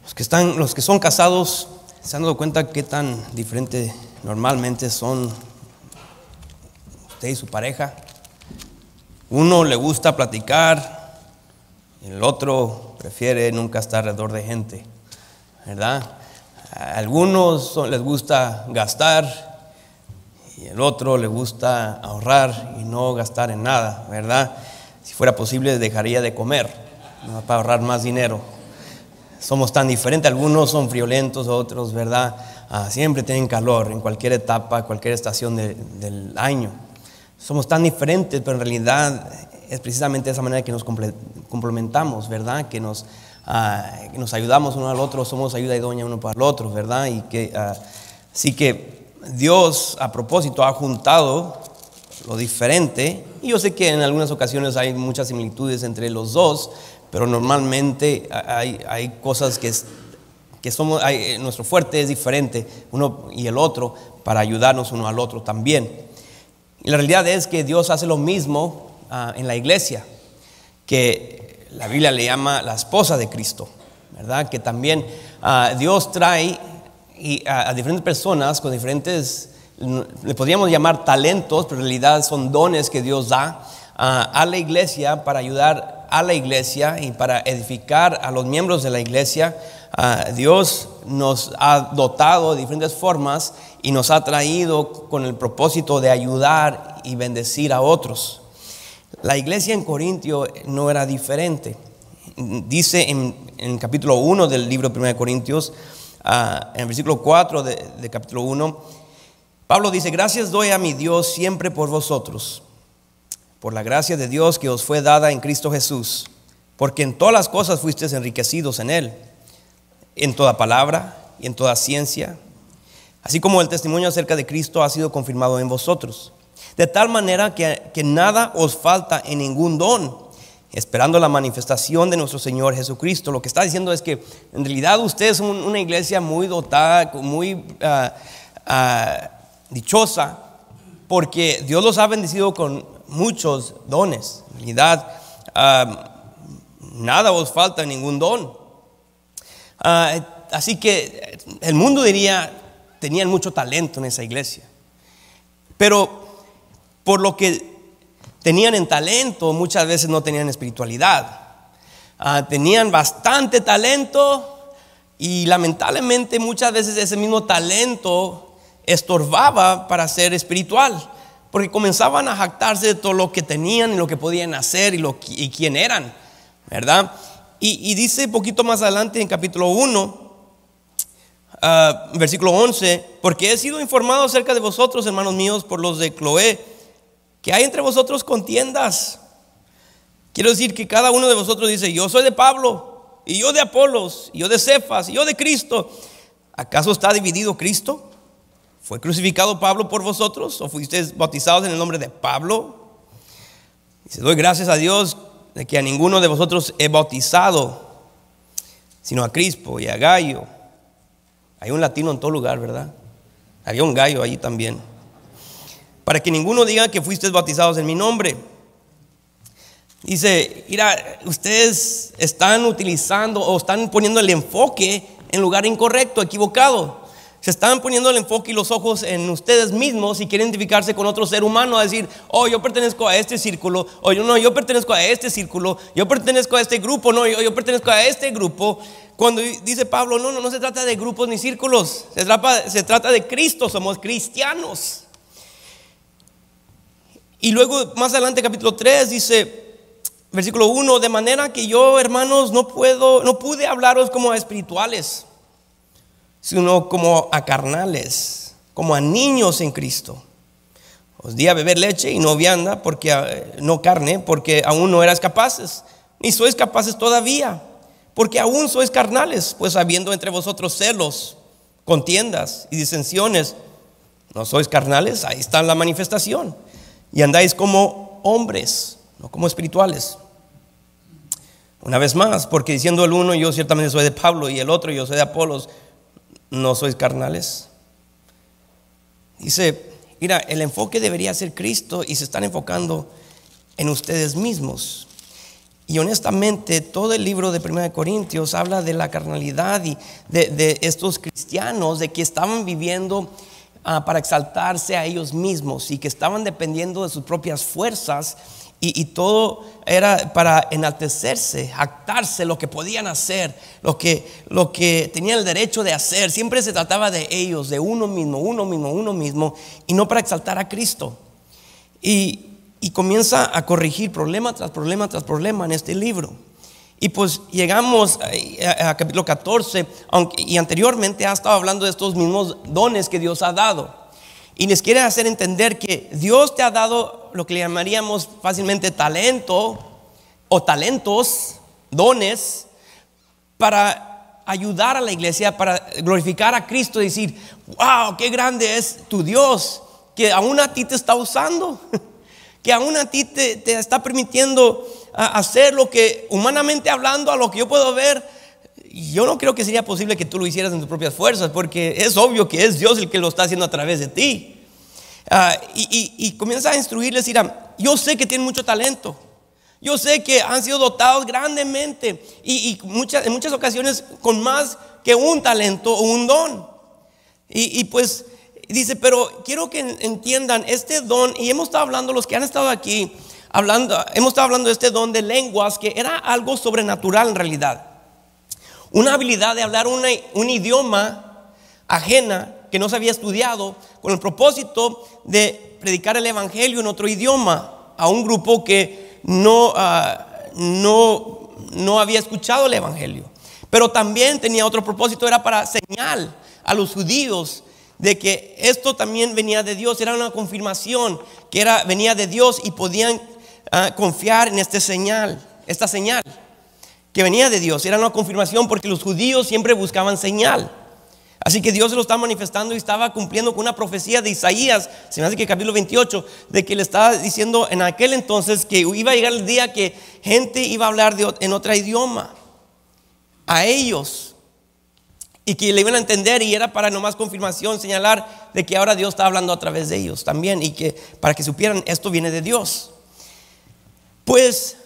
Los que son casados se han dado cuenta qué tan diferente normalmente son usted y su pareja. Uno le gusta platicar, el otro prefiere nunca estar alrededor de gente, ¿verdad? A algunos les gusta gastar y el otro le gusta ahorrar y no gastar en nada, ¿verdad? Si fuera posible dejaría de comer, ¿no? Para ahorrar más dinero. Somos tan diferentes, algunos son friolentos, otros, ¿verdad? Siempre tienen calor en cualquier etapa, cualquier estación del año. Somos tan diferentes, pero en realidad es precisamente de esa manera que nos complementamos, ¿verdad? Que nos ayudamos uno al otro, somos ayuda idónea uno para el otro, ¿verdad? Así que Dios a propósito ha juntado lo diferente, y yo sé que en algunas ocasiones hay muchas similitudes entre los dos, pero normalmente hay cosas nuestro fuerte es diferente uno y el otro para ayudarnos uno al otro también. Y la realidad es que Dios hace lo mismo en la iglesia, que la Biblia le llama la esposa de Cristo, ¿verdad? Que también Dios trae a diferentes personas con diferentes, le podríamos llamar talentos, pero en realidad son dones que Dios da a la iglesia para ayudar a la iglesia y para edificar a los miembros de la iglesia. Dios nos ha dotado de diferentes formas y nos ha traído con el propósito de ayudar y bendecir a otros. La iglesia en Corintio no era diferente. Dice en el capítulo 1 del libro de 1 Corintios, en el versículo 4 de capítulo 1, Pablo dice: gracias doy a mi Dios siempre por vosotros, por la gracia de Dios que os fue dada en Cristo Jesús, porque en todas las cosas fuisteis enriquecidos en Él, en toda palabra y en toda ciencia, así como el testimonio acerca de Cristo ha sido confirmado en vosotros, de tal manera que nada os falta en ningún don, esperando la manifestación de nuestro Señor Jesucristo. Lo que está diciendo es que en realidad ustedes son una iglesia muy dotada, muy dichosa, porque Dios los ha bendecido con muchos dones. En realidad, nada os falta, ningún don. Así que el mundo diría, tenían mucho talento en esa iglesia. Pero por lo que tenían en talento, muchas veces no tenían espiritualidad. Tenían bastante talento y lamentablemente muchas veces ese mismo talento estorbaba para ser espiritual, porque comenzaban a jactarse de todo lo que tenían y lo que podían hacer y quién eran, ¿verdad? Y dice un poquito más adelante en capítulo 1, versículo 11: porque he sido informado acerca de vosotros, hermanos míos, por los de Cloé, que hay entre vosotros contiendas. Quiero decir que cada uno de vosotros dice: yo soy de Pablo, y yo de Apolos, y yo de Cefas, y yo de Cristo. ¿Acaso está dividido Cristo? ¿Fue crucificado Pablo por vosotros? ¿O fuisteis bautizados en el nombre de Pablo? Dice: doy gracias a Dios de que a ninguno de vosotros he bautizado, sino a Crispo y a Gayo. Hay un latino en todo lugar, ¿verdad? Había un Gayo allí también. Para que ninguno diga que fuisteis bautizados en mi nombre. Dice: mira, ustedes están utilizando o están poniendo el enfoque en lugar incorrecto, equivocado. Se están poniendo el enfoque y los ojos en ustedes mismos y quieren identificarse con otro ser humano, a decir: oh, yo pertenezco a este círculo, o yo pertenezco a este círculo, yo pertenezco a este grupo, no, yo pertenezco a este grupo. Cuando dice Pablo, no se trata de grupos ni círculos, se trata de Cristo, somos cristianos. Y luego más adelante capítulo 3 dice, versículo 1: de manera que yo, hermanos, no pude hablaros como a espirituales, sino como a carnales, como a niños en Cristo. Os di a beber leche y no vianda, no carne, porque aún no eras capaces, ni sois capaces todavía, porque aún sois carnales, pues habiendo entre vosotros celos, contiendas y disensiones, ¿no sois carnales? Ahí está la manifestación. Y andáis como hombres, no como espirituales. Una vez más, porque diciendo el uno, yo ciertamente soy de Pablo, y el otro, yo soy de Apolos, ¿no sois carnales? Dice: mira, el enfoque debería ser Cristo y se están enfocando en ustedes mismos. Y honestamente, todo el libro de 1 Corintios habla de la carnalidad y de estos cristianos, de que estaban viviendo para exaltarse a ellos mismos y que estaban dependiendo de sus propias fuerzas, y todo era para enaltecerse, jactarse lo que podían hacer, lo que tenían el derecho de hacer. Siempre se trataba de ellos, de uno mismo, y no para exaltar a Cristo. Y comienza a corregir problema tras problema en este libro. Y pues llegamos a capítulo 14, y anteriormente ha estado hablando de estos mismos dones que Dios ha dado. Y les quiere hacer entender que Dios te ha dado lo que le llamaríamos fácilmente talento o talentos, dones, para ayudar a la iglesia, para glorificar a Cristo y decir: wow, qué grande es tu Dios, que aún a ti te está usando. Que aún a ti te está permitiendo hacer lo que, humanamente hablando, a lo que yo puedo ver, yo no creo que sería posible que tú lo hicieras en tus propias fuerzas, porque es obvio que es Dios el que lo está haciendo a través de ti. Y comienza a instruirles, dirá: yo sé que tienen mucho talento, yo sé que han sido dotados grandemente y en muchas ocasiones con más que un talento o un don. Y pues dice: pero quiero que entiendan este don. Y hemos estado hablando, los que han estado aquí hemos estado hablando de este don de lenguas, que era algo sobrenatural en realidad. Una habilidad de hablar un idioma ajena que no se había estudiado, con el propósito de predicar el evangelio en otro idioma a un grupo que no había escuchado el evangelio. Pero también tenía otro propósito, era para señal a los judíos de que esto también venía de Dios. Era una confirmación que venía de Dios, y podían confiar en esta señal que venía de Dios. Era una confirmación porque los judíos siempre buscaban señal. Así que Dios se lo está manifestando y estaba cumpliendo con una profecía de Isaías, se me hace que capítulo 28, de que le estaba diciendo en aquel entonces que iba a llegar el día que gente iba a hablar en otro idioma a ellos, y que le iban a entender, y era para nomás confirmación, señalar de que ahora Dios está hablando a través de ellos también, y que para que supieran esto viene de Dios. Pues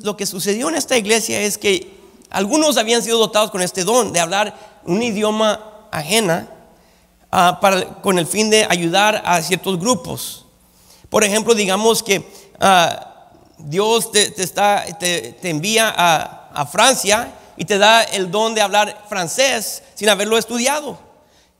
lo que sucedió en esta iglesia es que algunos habían sido dotados con este don de hablar un idioma ajena, con el fin de ayudar a ciertos grupos. Por ejemplo, digamos que Dios te envía a Francia y te da el don de hablar francés sin haberlo estudiado,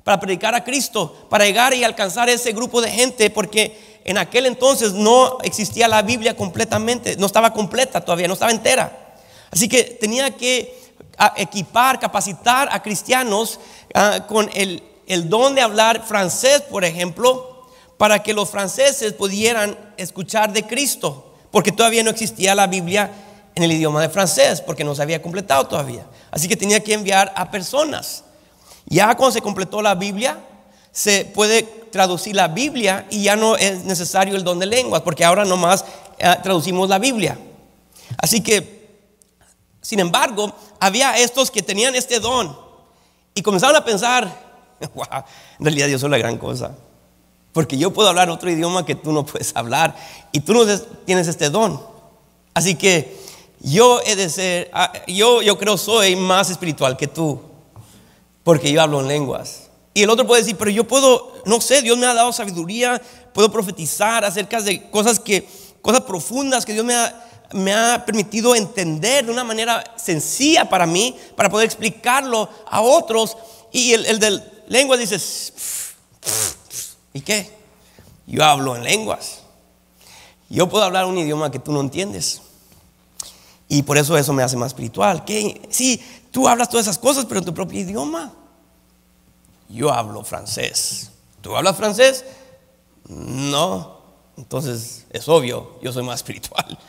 para predicar a Cristo, para llegar y alcanzar ese grupo de gente, porque en aquel entonces no existía la Biblia completamente, no estaba completa todavía, no estaba entera. Así que tenía que equipar, capacitar a cristianos con el don de hablar francés, por ejemplo, para que los franceses pudieran escuchar de Cristo, porque todavía no existía la Biblia en el idioma de francés, porque no se había completado todavía. Así que tenía que enviar a personas. Ya cuando se completó la Biblia, se puede traducir la Biblia y ya no es necesario el don de lenguas, porque ahora nomás traducimos la Biblia. Así que, sin embargo, había estos que tenían este don y comenzaron a pensar: wow, en realidad yo soy la gran cosa, porque yo puedo hablar otro idioma que tú no puedes hablar, y tú no tienes este don. Así que yo he de ser, yo creo soy más espiritual que tú, porque yo hablo en lenguas. Y el otro puede decir: pero yo puedo, no sé, Dios me ha dado sabiduría, puedo profetizar acerca de cosas profundas que Dios me ha permitido entender de una manera sencilla para mí, para poder explicarlo a otros. Y el de lenguas dice: ¿y qué? Yo hablo en lenguas, yo puedo hablar un idioma que tú no entiendes, y por eso me hace más espiritual. ¿Qué? Sí, tú hablas todas esas cosas, pero en tu propio idioma. Yo hablo francés. ¿Tú hablas francés? No. Entonces es obvio, yo soy más espiritual,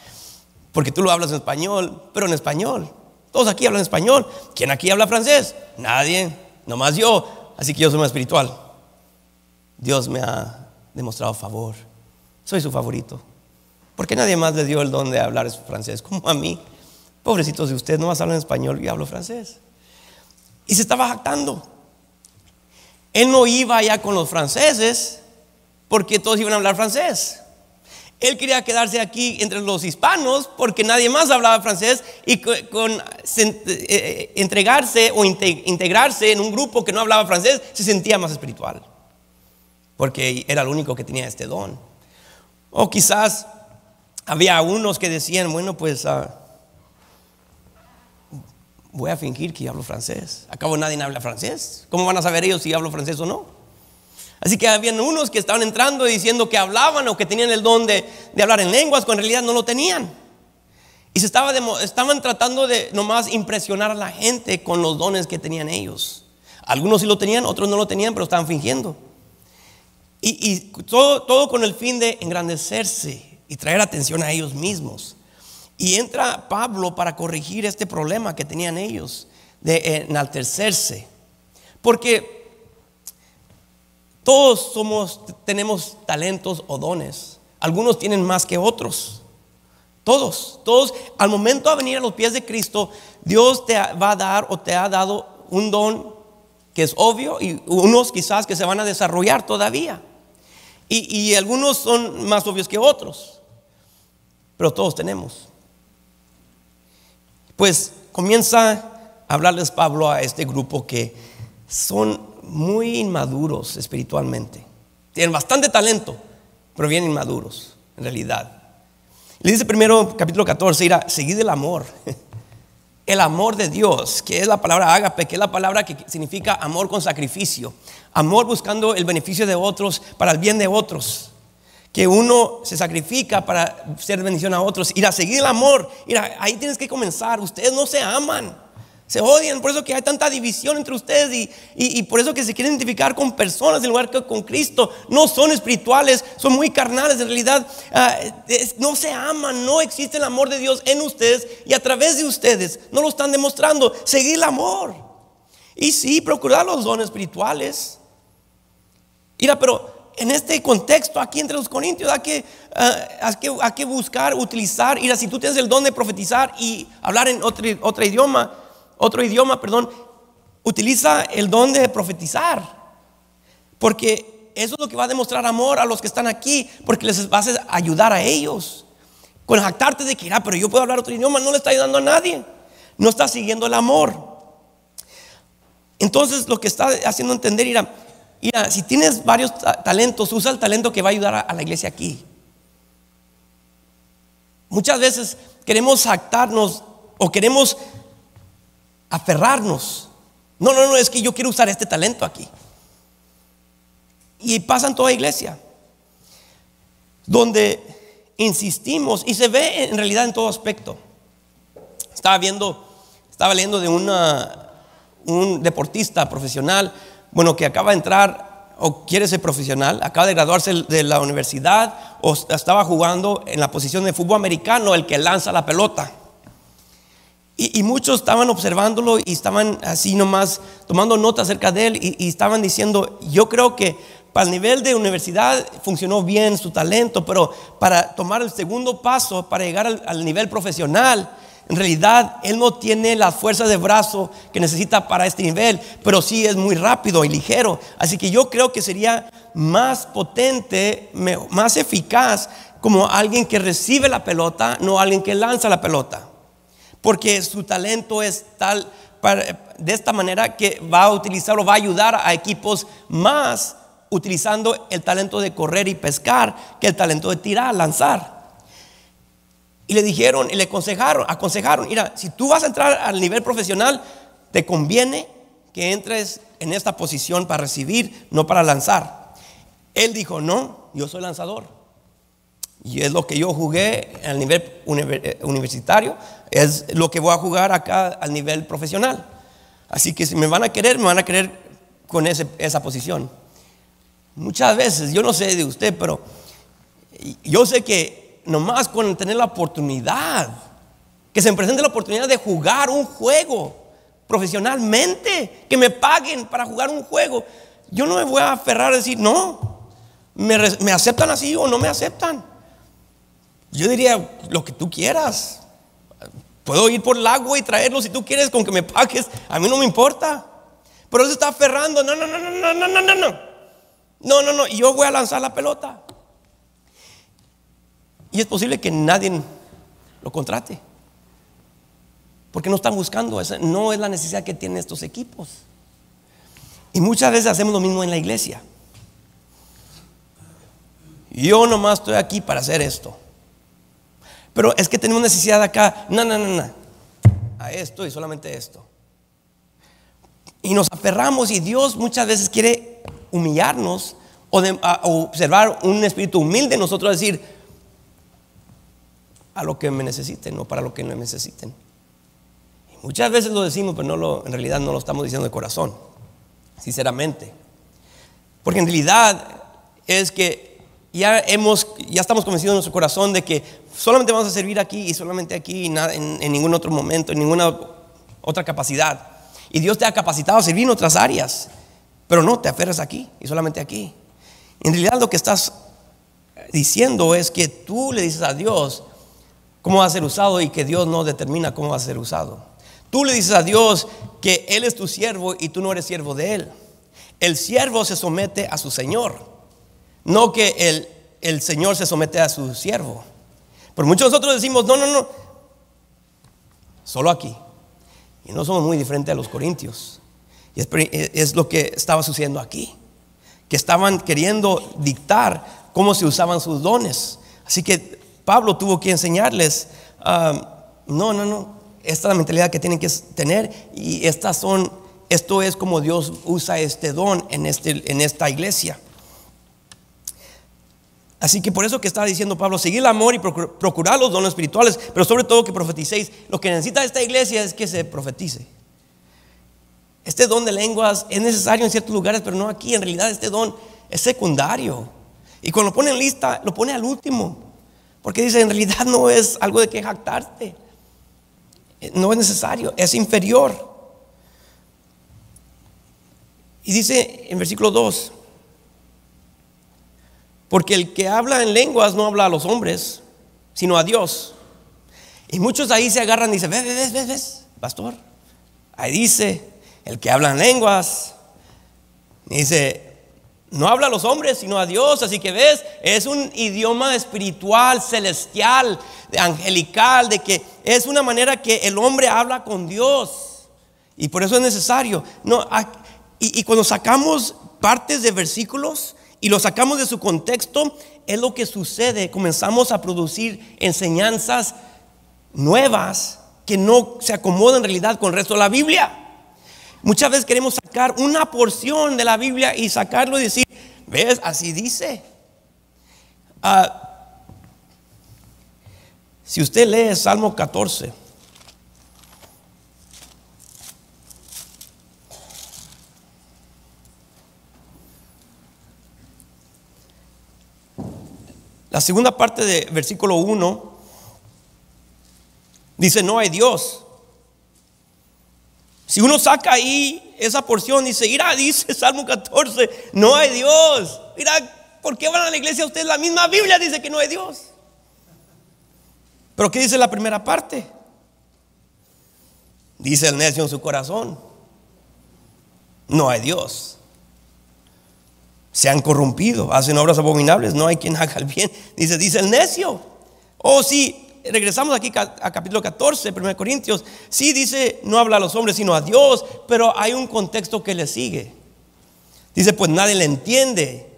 porque tú lo hablas en español, pero en español. Todos aquí hablan español. ¿Quién aquí habla francés? Nadie, nomás yo. Así que yo soy más espiritual. Dios me ha demostrado favor. Soy su favorito, porque nadie más le dio el don de hablar francés como a mí. Pobrecitos de ustedes, nomás hablan español y yo hablo francés. Y se estaba jactando. Él no iba allá con los franceses, porque todos iban a hablar francés. Él quería quedarse aquí entre los hispanos porque nadie más hablaba francés y entregarse o integrarse en un grupo que no hablaba francés se sentía más espiritual porque era el único que tenía este don. O quizás había unos que decían, bueno, pues voy a fingir que hablo francés. Acabo nadie habla francés. ¿Cómo van a saber ellos si hablo francés o no? Así que habían unos que estaban entrando y diciendo que hablaban o que tenían el don de hablar en lenguas, cuando en realidad no lo tenían. Y estaban tratando de nomás impresionar a la gente con los dones que tenían ellos. Algunos sí lo tenían, otros no lo tenían, pero estaban fingiendo. Y todo con el fin de engrandecerse y traer atención a ellos mismos. Y entra Pablo para corregir este problema que tenían ellos de enaltecerse. Porque todos tenemos talentos o dones. Algunos tienen más que otros. Todos al momento de venir a los pies de Cristo, Dios te va a dar o te ha dado un don que es obvio y unos quizás que se van a desarrollar todavía. Y algunos son más obvios que otros, pero todos tenemos. Pues comienza a hablarles Pablo a este grupo que son muy inmaduros espiritualmente. Tienen bastante talento, pero bien inmaduros en realidad. Le dice primero, capítulo 14, seguid el amor. El amor de Dios, que es la palabra ágape, que es la palabra que significa amor con sacrificio. Amor buscando el beneficio de otros para el bien de otros. Que uno se sacrifica para ser bendición a otros. Seguir el amor. Ahí tienes que comenzar. Ustedes no se aman, se odian. Por eso que hay tanta división entre ustedes y por eso que se quieren identificar con personas en lugar que con Cristo. No son espirituales, son muy carnales en realidad. No se aman, no existe el amor de Dios en ustedes y a través de ustedes no lo están demostrando. Seguir el amor y sí, procurar los dones espirituales. Pero en este contexto aquí entre los corintios hay que buscar, utilizar. Si tú tienes el don de profetizar y hablar en otro idioma, utiliza el don de profetizar, porque eso es lo que va a demostrar amor a los que están aquí, porque les vas a ayudar a ellos. Con jactarte de que pero yo puedo hablar otro idioma, no le está ayudando a nadie, no está siguiendo el amor. Entonces lo que está haciendo entender, si tienes varios talentos, usa el talento que va a ayudar a la iglesia aquí. Muchas veces queremos jactarnos o queremos aferrarnos. No, es que yo quiero usar este talento aquí. Y pasa en toda iglesia, donde insistimos, y se ve en realidad en todo aspecto. Estaba leyendo de un deportista profesional, que acaba de entrar o quiere ser profesional, acaba de graduarse de la universidad o estaba jugando en la posición de fútbol americano, el que lanza la pelota. Y muchos estaban observándolo y estaban así nomás tomando nota acerca de él y estaban diciendo, yo creo que para el nivel de universidad funcionó bien su talento, pero para tomar el segundo paso, para llegar al nivel profesional, en realidad él no tiene la fuerza de brazo que necesita para este nivel, pero sí es muy rápido y ligero. Así que yo creo que sería más potente, más eficaz como alguien que recibe la pelota, no alguien que lanza la pelota. Porque su talento es tal, de esta manera que va a utilizarlo, va a ayudar a equipos más utilizando el talento de correr y pescar que el talento de tirar, lanzar. Y le dijeron y le aconsejaron, si tú vas a entrar al nivel profesional, te conviene que entres en esta posición para recibir, no para lanzar. Él dijo, no, yo soy lanzador. Y es lo que yo jugué al nivel universitario, es lo que voy a jugar acá al nivel profesional. Así que si me van a querer con esa posición. Muchas veces, yo no sé de usted, pero yo sé que nomás con tener la oportunidad, que se me presente la oportunidad de jugar un juego profesionalmente, que me paguen para jugar un juego, yo no me voy a aferrar a decir, no, me aceptan así o no me aceptan. Yo diría, lo que tú quieras. Puedo ir por el agua y traerlo si tú quieres, con que me pagues, a mí no me importa. Pero él se está aferrando, no, yo voy a lanzar la pelota. Y es posible que nadie lo contrate, porque no están buscando, esa no es la necesidad que tienen estos equipos. Y muchas veces hacemos lo mismo en la iglesia. Yo nomás estoy aquí para hacer esto, pero es que tenemos necesidad acá, no, a esto y solamente esto. Y nos aferramos, y Dios muchas veces quiere humillarnos o observar un espíritu humilde en nosotros, decir a lo que me necesiten, no para lo que no me necesiten. Y muchas veces lo decimos, pero en realidad no lo estamos diciendo de corazón, sinceramente, porque en realidad es que ya estamos convencidos en nuestro corazón de que solamente vamos a servir aquí y solamente aquí, y nada, en ningún otro momento, en ninguna otra capacidad. Y Dios te ha capacitado a servir en otras áreas, pero no te aferras aquí y solamente aquí. En realidad lo que estás diciendo es que tú le dices a Dios cómo va a ser usado, y que Dios no determina cómo va a ser usado. Tú le dices a Dios que Él es tu siervo y tú no eres siervo de Él. El siervo se somete a su Señor, no que el Señor se somete a su siervo. Pero muchos de nosotros decimos no, solo aquí. Y no somos muy diferentes a los corintios. Y es lo que estaba sucediendo aquí, que estaban queriendo dictar cómo se usaban sus dones. Así que Pablo tuvo que enseñarles, no, esta es la mentalidad que tienen que tener, y esto es como Dios usa este don en esta iglesia. Así que por eso que estaba diciendo Pablo, seguir el amor y procurar los dones espirituales, pero sobre todo que profeticéis. Lo que necesita esta iglesia es que se profetice. Este don de lenguas es necesario en ciertos lugares, pero no aquí. En realidad este don es secundario, y cuando lo pone en lista, lo pone al último, porque dice, en realidad no es algo de que jactarte, no es necesario, es inferior. Y dice en versículo 2: porque el que habla en lenguas no habla a los hombres, sino a Dios. Y muchos ahí se agarran y dicen, ves, pastor, ahí dice, el que habla en lenguas, dice, no habla a los hombres, sino a Dios. Así que ves, es un idioma espiritual, celestial, angelical, de que es una manera que el hombre habla con Dios, y por eso es necesario. Y cuando sacamos partes de versículos y lo sacamos de su contexto, es lo que sucede. Comenzamos a producir enseñanzas nuevas que no se acomodan en realidad con el resto de la Biblia. Muchas veces queremos sacar una porción de la Biblia y sacarlo y decir, ves, así dice. Si usted lee Salmo 14, la segunda parte de versículo 1 dice, no hay Dios. Si uno saca ahí esa porción, dice, mira, dice Salmo 14, no hay Dios. Mira, ¿por qué van a la iglesia ustedes? La misma Biblia dice que no hay Dios. Pero ¿qué dice la primera parte? Dice el necio en su corazón, no hay Dios. Se han corrompido, hacen obras abominables, no hay quien haga el bien. Dice el necio. Oh, sí, regresamos aquí a capítulo 14, 1 Corintios. Sí, dice, no habla a los hombres sino a Dios, pero hay un contexto que le sigue. Dice, pues nadie le entiende,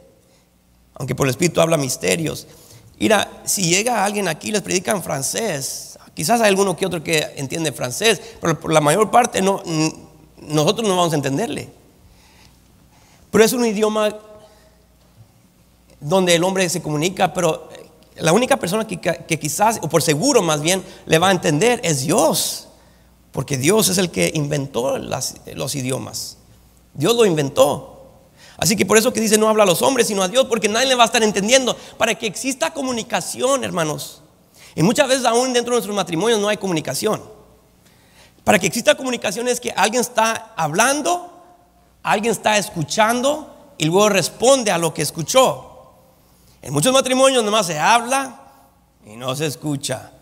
aunque por el Espíritu habla misterios. Mira, si llega alguien aquí y les predica en francés, quizás hay alguno que otro que entiende francés, pero por la mayor parte nosotros no vamos a entenderle. Pero es un idioma donde el hombre se comunica, pero la única persona que quizás, o por seguro más bien, le va a entender es Dios, porque Dios es el que inventó los idiomas. Dios lo inventó. Así que por eso que dice, no habla a los hombres sino a Dios, porque nadie le va a estar entendiendo. Para que exista comunicación, hermanos, y muchas veces aún dentro de nuestros matrimonios no hay comunicación. Para que exista comunicación es que alguien está hablando, alguien está escuchando y luego responde a lo que escuchó. En muchos matrimonios nomás se habla y no se escucha.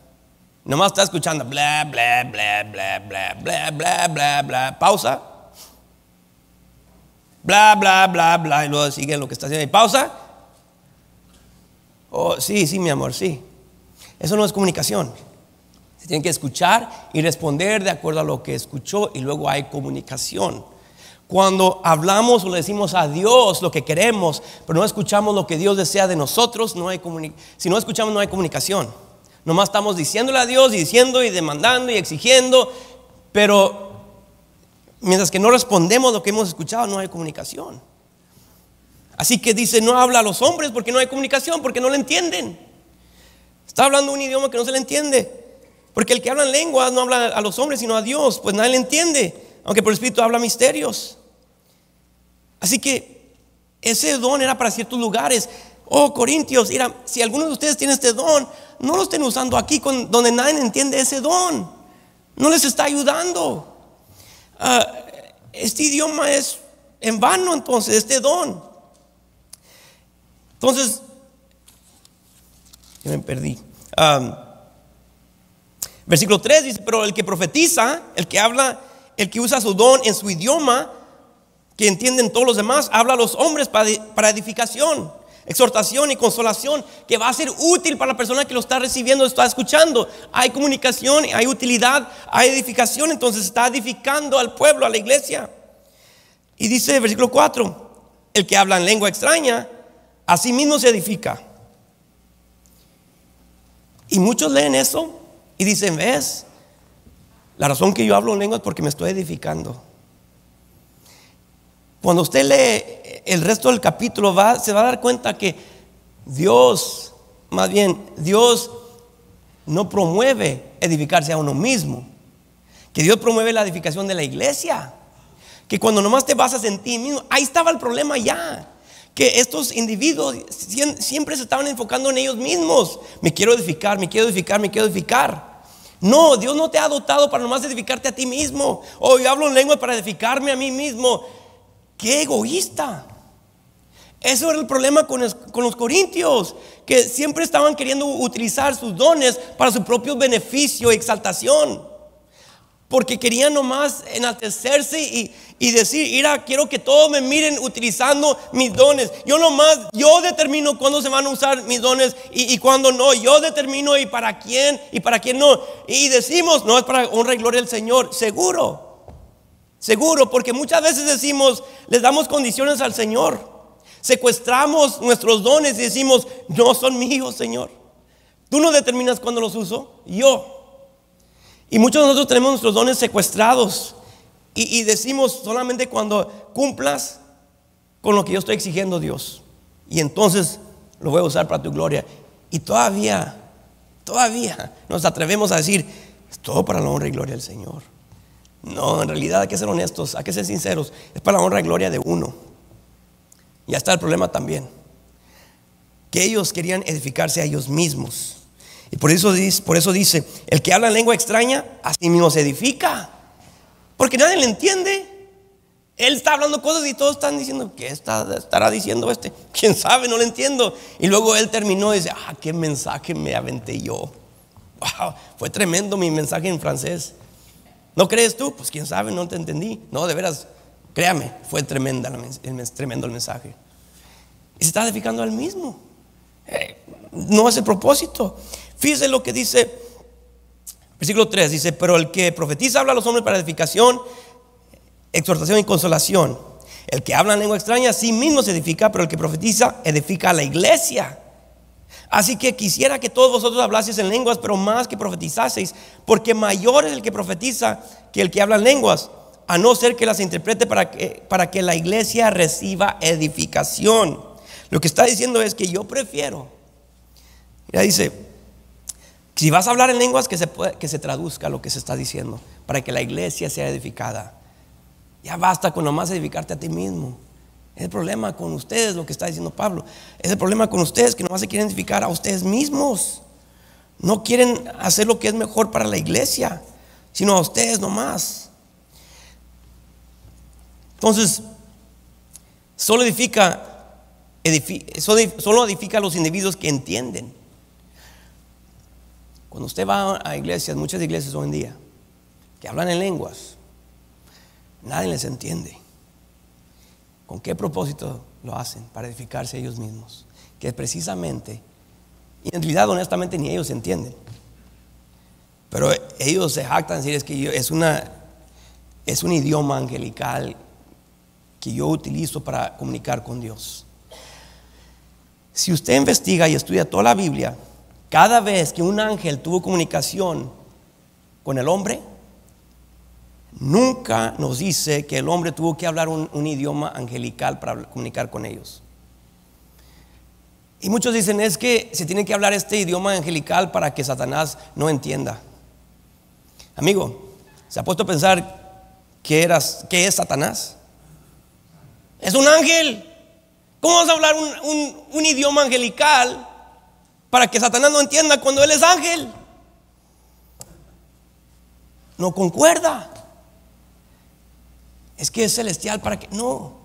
Nomás está escuchando bla, bla, bla, bla, bla, bla, bla, bla, bla. Pausa. Bla, bla, bla, bla. Y luego sigue lo que está haciendo. Y pausa. Oh, sí, mi amor, sí. Eso no es comunicación. Se tiene que escuchar y responder de acuerdo a lo que escuchó, y luego hay comunicación. Cuando hablamos o le decimos a Dios lo que queremos, pero no escuchamos lo que Dios desea de nosotros, si no escuchamos no hay comunicación. Nomás estamos diciéndole a Dios y diciendo y demandando y exigiendo, pero mientras que no respondemos lo que hemos escuchado, no hay comunicación. Así que dice, no habla a los hombres porque no hay comunicación, porque no le entienden. Está hablando un idioma que no se le entiende. Porque el que habla en lenguas no habla a los hombres sino a Dios, pues nadie le entiende, aunque por el Espíritu habla misterios. Así que ese don era para ciertos lugares. Oh, Corintios, mira, si alguno de ustedes tiene este don, no lo estén usando aquí donde nadie entiende ese don. No les está ayudando. Este idioma es en vano, entonces, este don. Entonces, yo me perdí. Versículo 3 dice, pero el que profetiza, el que habla, el que usa su don en su idioma, que entienden todos los demás, habla a los hombres para edificación, exhortación y consolación, que va a ser útil para la persona que lo está recibiendo, está escuchando. Hay comunicación, hay utilidad, hay edificación, entonces está edificando al pueblo, a la iglesia. Y dice versículo 4, el que habla en lengua extraña, a sí mismo se edifica. Y muchos leen eso y dicen, ¿ves? La razón que yo hablo en lengua es porque me estoy edificando. Cuando usted lee el resto del capítulo se va a dar cuenta que Dios no promueve edificarse a uno mismo, que Dios promueve la edificación de la iglesia, que cuando nomás te basas en ti mismo, ahí estaba el problema ya, que estos individuos siempre se estaban enfocando en ellos mismos. Me quiero edificar, me quiero edificar, me quiero edificar. No, Dios no te ha dotado para nomás edificarte a ti mismo. Oh, yo hablo en lengua para edificarme a mí mismo. ¡Qué egoísta! Eso era el problema con los corintios, que siempre estaban queriendo utilizar sus dones para su propio beneficio y exaltación, porque querían nomás enaltecerse y decir, mira, quiero que todos me miren utilizando mis dones. Yo determino cuándo se van a usar mis dones y cuándo no. Yo determino y para quién no. Y decimos, no, es para honra y gloria del Señor. Seguro, porque muchas veces decimos, les damos condiciones al Señor, secuestramos nuestros dones y decimos, no son míos, Señor. Tú no determinas cuándo los uso, yo. Y muchos de nosotros tenemos nuestros dones secuestrados y decimos solamente cuando cumplas con lo que yo estoy exigiendo, Dios, y entonces lo voy a usar para tu gloria. Y todavía nos atrevemos a decir, es todo para la honra y gloria del Señor. No, en realidad hay que ser honestos, hay que ser sinceros. Es para la honra y gloria de uno. Y está el problema también, que ellos querían edificarse a ellos mismos. Y por eso dice, el que habla en lengua extraña, a sí mismo se edifica, porque nadie le entiende. Él está hablando cosas y todos están diciendo, ¿qué estará diciendo este? ¿Quién sabe? No le entiendo. Y luego él terminó y dice, qué mensaje me aventé yo. Wow, fue tremendo mi mensaje en francés. ¿No crees tú? Pues quién sabe, no te entendí. No, de veras, créame, fue tremendo el mensaje. Y se está edificando al mismo. No es el propósito. Fíjese lo que dice versículo 3, dice, pero el que profetiza habla a los hombres para edificación, exhortación y consolación. El que habla en lengua extraña a sí mismo se edifica, pero el que profetiza edifica a la iglesia. Así que quisiera que todos vosotros hablaseis en lenguas, pero más que profetizaseis, porque mayor es el que profetiza que el que habla en lenguas, a no ser que las interprete para que la iglesia reciba edificación. Lo que está diciendo es que yo prefiero, ya dice, si vas a hablar en lenguas, que se traduzca lo que se está diciendo, para que la iglesia sea edificada. Ya basta con nomás edificarte a ti mismo. Es el problema con ustedes, lo que está diciendo Pablo. Es el problema con ustedes, que nomás se quieren edificar a ustedes mismos. No quieren hacer lo que es mejor para la iglesia, sino a ustedes nomás. Entonces, solo edifica a los individuos que entienden. Cuando usted va a iglesias, muchas iglesias hoy en día, que hablan en lenguas, nadie les entiende. ¿Con qué propósito lo hacen? Para edificarse ellos mismos, que precisamente Y en realidad, honestamente, ni ellos entienden. Pero ellos se jactan de decir, es que es un idioma angelical que yo utilizo para comunicar con Dios. Si usted investiga y estudia toda la Biblia, cada vez que un ángel tuvo comunicación con el hombre, nunca nos dice que el hombre tuvo que hablar un idioma angelical para comunicar con ellos. Y muchos dicen, es que se tiene que hablar este idioma angelical para que Satanás no entienda. Amigo, ¿se ha puesto a pensar qué es Satanás? Es un ángel. ¿Cómo vas a hablar un idioma angelical para que Satanás no entienda cuando él es ángel? No concuerda. Es que es celestial para que no.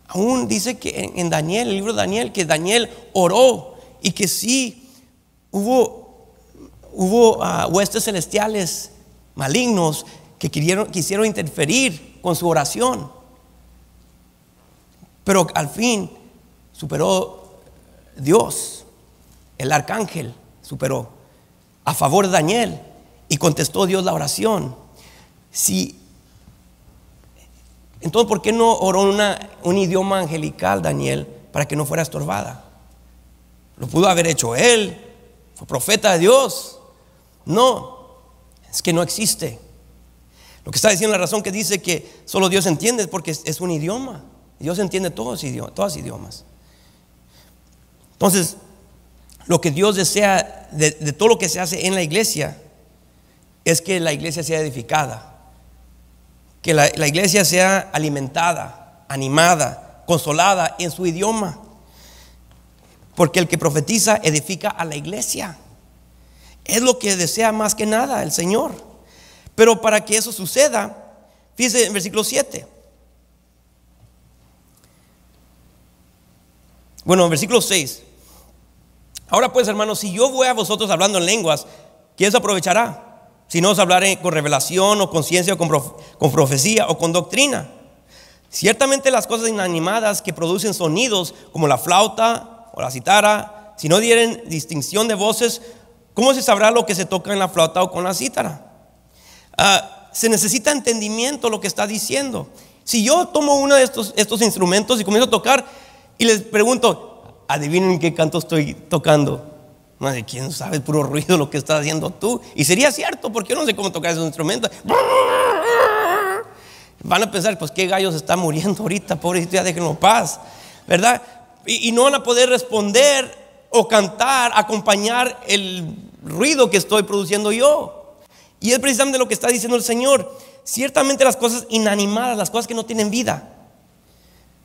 Aún dice que en Daniel, el libro de Daniel, que Daniel oró y que sí hubo huestes celestiales malignos que quisieron interferir con su oración. Pero al fin superó Dios, el arcángel superó a favor de Daniel y contestó Dios la oración. Entonces, ¿por qué no oró un idioma angelical Daniel para que no fuera estorbada? Lo pudo haber hecho él, fue profeta de Dios. No, es que no existe. Lo que está diciendo, la razón que dice que solo Dios entiende es porque es un idioma. Dios entiende todos idiomas. Entonces, lo que Dios desea de todo lo que se hace en la iglesia es que la iglesia sea edificada, que la iglesia sea alimentada, animada, consolada en su idioma. Porque el que profetiza edifica a la iglesia. Es lo que desea más que nada el Señor. Pero para que eso suceda, fíjese en versículo 7. Bueno, versículo 6. Ahora pues, hermanos, si yo voy a vosotros hablando en lenguas, ¿quién se aprovechará? Si no os hablaré con revelación o con ciencia o con profecía o con doctrina. Ciertamente las cosas inanimadas que producen sonidos como la flauta o la cítara, si no dieren distinción de voces, ¿cómo se sabrá lo que se toca en la flauta o con la cítara? Se necesita entendimiento lo que está diciendo. Si yo tomo uno de estos instrumentos y comienzo a tocar y les pregunto, adivinen qué canto estoy tocando. Madre, ¿quién sabe? Puro ruido lo que estás haciendo tú. Y sería cierto, porque yo no sé cómo tocar esos instrumentos. Van a pensar, pues qué gallos está muriendo ahorita, pobrecito, ya déjenlo en paz, ¿verdad? Y no van a poder responder o cantar, acompañar el ruido que estoy produciendo yo. Y es precisamente lo que está diciendo el Señor. Ciertamente las cosas inanimadas, las cosas que no tienen vida,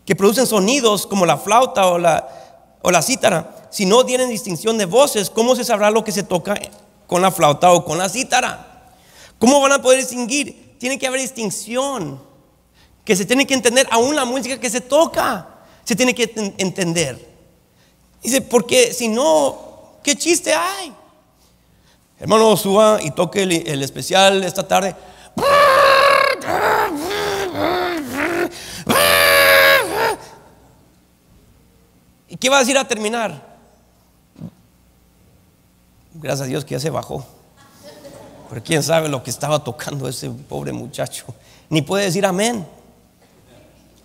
que producen sonidos como la flauta o la cítara, si no tienen distinción de voces, ¿cómo se sabrá lo que se toca con la flauta o con la cítara? ¿Cómo van a poder distinguir? Tiene que haber distinción, que se tiene que entender. Aún la música que se toca se tiene que entender. Dice, porque si no, ¿qué chiste hay? Hermano, suba y toque el especial esta tarde. ¿Y qué va a decir a terminar? Gracias a Dios que ya se bajó. Pero quién sabe lo que estaba tocando ese pobre muchacho. Ni puede decir amén,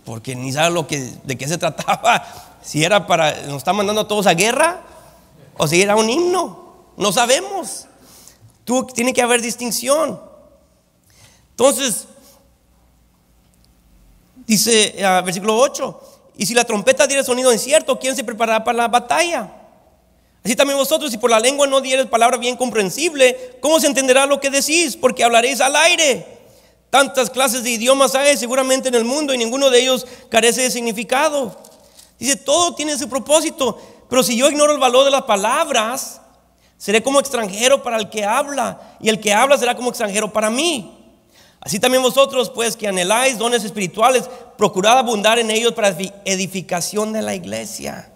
porque ni sabe de qué se trataba. Si era nos está mandando a todos a guerra o si era un himno. No sabemos. Tiene que haber distinción. Entonces, dice versículo 8: y si la trompeta diere sonido incierto, ¿quién se preparará para la batalla? Así también vosotros, si por la lengua no diereis palabra bien comprensible, ¿cómo se entenderá lo que decís? Porque hablaréis al aire. Tantas clases de idiomas hay seguramente en el mundo y ninguno de ellos carece de significado. Dice, todo tiene su propósito, pero si yo ignoro el valor de las palabras, seré como extranjero para el que habla, y el que habla será como extranjero para mí. Así también vosotros, pues, que anheláis dones espirituales, procurad abundar en ellos para edificación de la iglesia.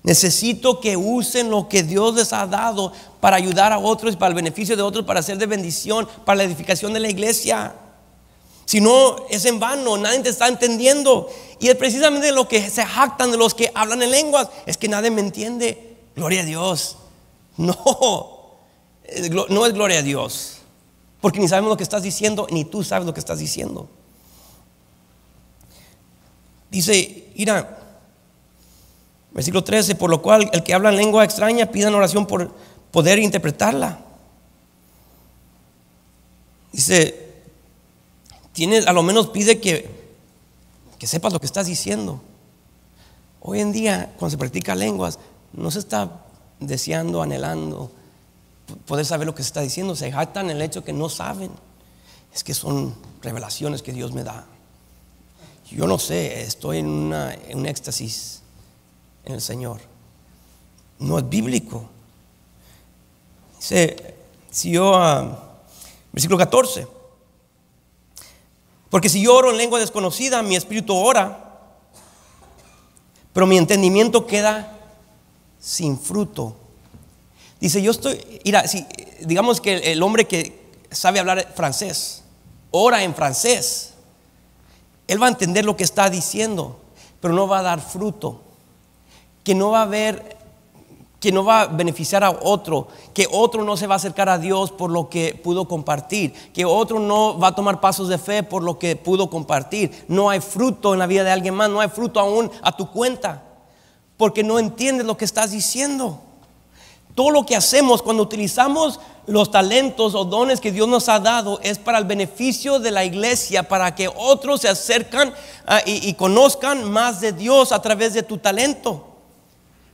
Necesito que usen lo que Dios les ha dado para ayudar a otros, para el beneficio de otros, para ser de bendición, para la edificación de la iglesia. Si no, es en vano, nadie te está entendiendo. Y es precisamente lo que se jactan de los que hablan en lenguas, es que nadie me entiende. Gloria a Dios. No, no es gloria a Dios, porque ni sabemos lo que estás diciendo, ni tú sabes lo que estás diciendo. Dice, mira, versículo 13: por lo cual el que habla en lengua extraña pida en oración por poder interpretarla. Dice, a lo menos pide que sepas lo que estás diciendo. Hoy en día, cuando se practica lenguas, no se está deseando, anhelando poder saber lo que se está diciendo. Se jactan en el hecho que no saben. Es que son revelaciones que Dios me da. Yo no sé, estoy en un éxtasis en el Señor. No es bíblico. Dice, versículo 14: porque si yo oro en lengua desconocida, mi espíritu ora, pero mi entendimiento queda sin fruto. Dice, si digamos que el hombre que sabe hablar francés ora en francés, él va a entender lo que está diciendo, pero no va a dar fruto, que no va a beneficiar a otro, que otro no se va a acercar a Dios por lo que pudo compartir, que otro no va a tomar pasos de fe por lo que pudo compartir. No hay fruto en la vida de alguien más, no hay fruto aún a tu cuenta, porque no entiendes lo que estás diciendo. Todo lo que hacemos cuando utilizamos los talentos o dones que Dios nos ha dado es para el beneficio de la iglesia, para que otros se acercan y conozcan más de Dios a través de tu talento,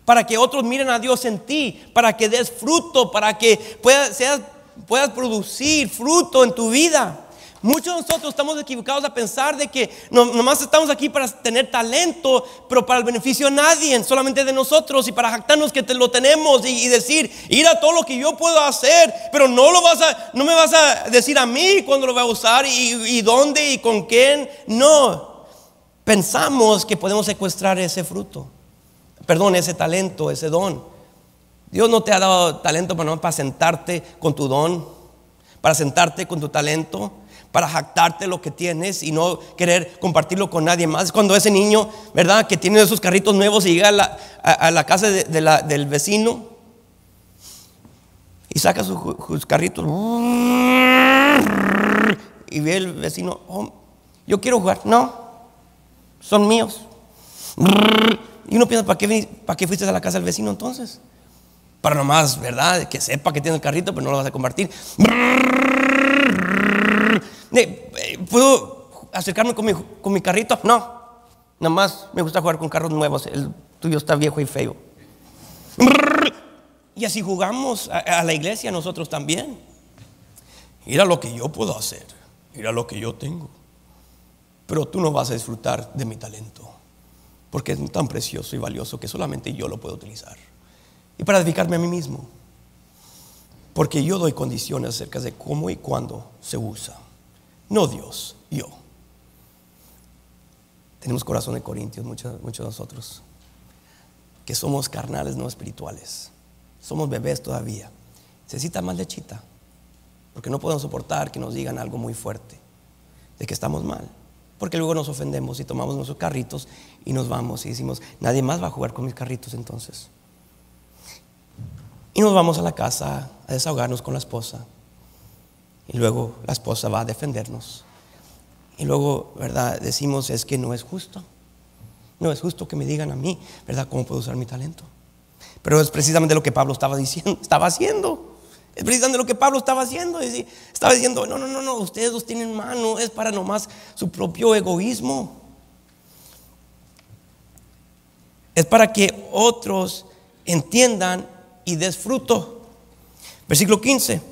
para que otros miren a Dios en ti, para que des fruto, para que puedas producir fruto en tu vida. Muchos de nosotros estamos equivocados a pensar de que nomás estamos aquí para tener talento, pero para el beneficio de nadie, solamente de nosotros, y para jactarnos que lo tenemos y decir, mira todo lo que yo puedo hacer, pero no me vas a decir a mí cuándo lo voy a usar y dónde y con quién. No, pensamos que podemos secuestrar ese fruto, ese talento, ese don. Dios no te ha dado talento para sentarte con tu don, para sentarte con tu talento, para jactarte lo que tienes y no querer compartirlo con nadie más. Cuando ese niño, ¿verdad?, que tiene esos carritos nuevos y llega a la casa del vecino y saca sus carritos y ve el vecino, oh, yo quiero jugar. No, son míos. Y uno piensa, ¿para qué fuiste a la casa del vecino entonces? Para nomás, ¿verdad?, que sepa que tiene el carrito, pero no lo vas a compartir. ¿Puedo acercarme con mi carrito? No, nada más me gusta jugar con carros nuevos. El tuyo está viejo y feo. Y así jugamos a la iglesia nosotros también. Mira lo que yo puedo hacer, mira lo que yo tengo, pero tú no vas a disfrutar de mi talento, porque es tan precioso y valioso que solamente yo lo puedo utilizar, y para edificarme a mí mismo, porque yo doy condiciones acerca de cómo y cuándo se usa. No Dios, yo. Tenemos corazón de corintios, muchos de nosotros, que somos carnales, no espirituales. Somos bebés todavía. Necesita más lechita, porque no podemos soportar que nos digan algo muy fuerte de que estamos mal, porque luego nos ofendemos y tomamos nuestros carritos y nos vamos y decimos, nadie más va a jugar con mis carritos entonces. Y nos vamos a la casa a desahogarnos con la esposa. Y luego la esposa va a defendernos. Y luego, ¿verdad?, decimos, es que no es justo. No es justo que me digan a mí, ¿verdad?, cómo puedo usar mi talento. Pero es precisamente lo que Pablo estaba haciendo. Es precisamente lo que Pablo estaba haciendo. Estaba diciendo, no, ustedes los tienen mal, no es para nomás su propio egoísmo. Es para que otros entiendan y des fruto. Versículo 15.